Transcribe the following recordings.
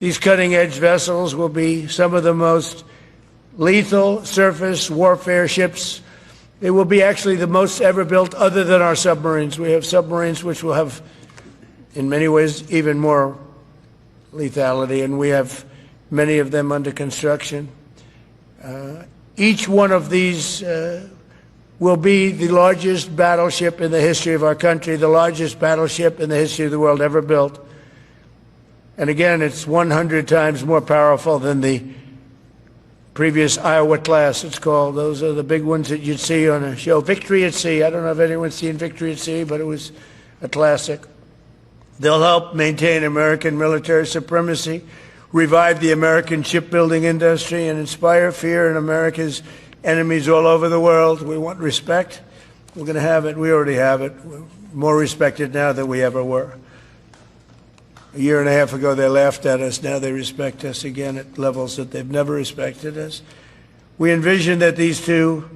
These cutting-edge vessels will be some of the most lethal surface warfare ships. They will be actually the most ever built other than our submarines. We have submarines which will have, in many ways, even more lethality, and we have many of them under construction. Each one of these will be the largest battleship in the history of our country, the largest battleship in the history of the world ever built. And again, it's 100 times more powerful than the previous Iowa class, it's called. Those are the big ones that you'd see on a show. Victory at Sea. I don't know if anyone's seen Victory at Sea, but it was a classic. They'll help maintain American military supremacy, revive the American shipbuilding industry, and inspire fear in America's enemies all over the world. We want respect. We're going to have it. We already have it. We're more respected now than we ever were. A year and a half ago, they laughed at us. Now they respect us again at levels that they've never respected us. We envision that these two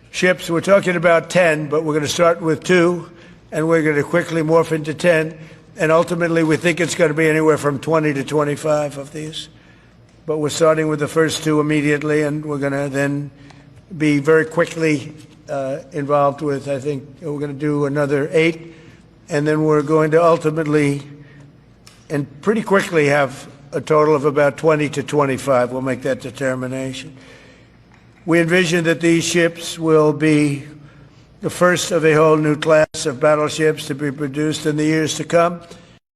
ships, we're talking about 10, but we're going to start with 2, and we're going to quickly morph into 10. And ultimately, we think it's going to be anywhere from 20 to 25 of these. But we're starting with the first 2 immediately, and we're going to then be very quickly involved with, I think, we're going to do another 8. And then we're going to ultimately and pretty quickly have a total of about 20 to 25. We'll make that determination. We envision that these ships will be the first of a whole new class of battleships to be produced in the years to come.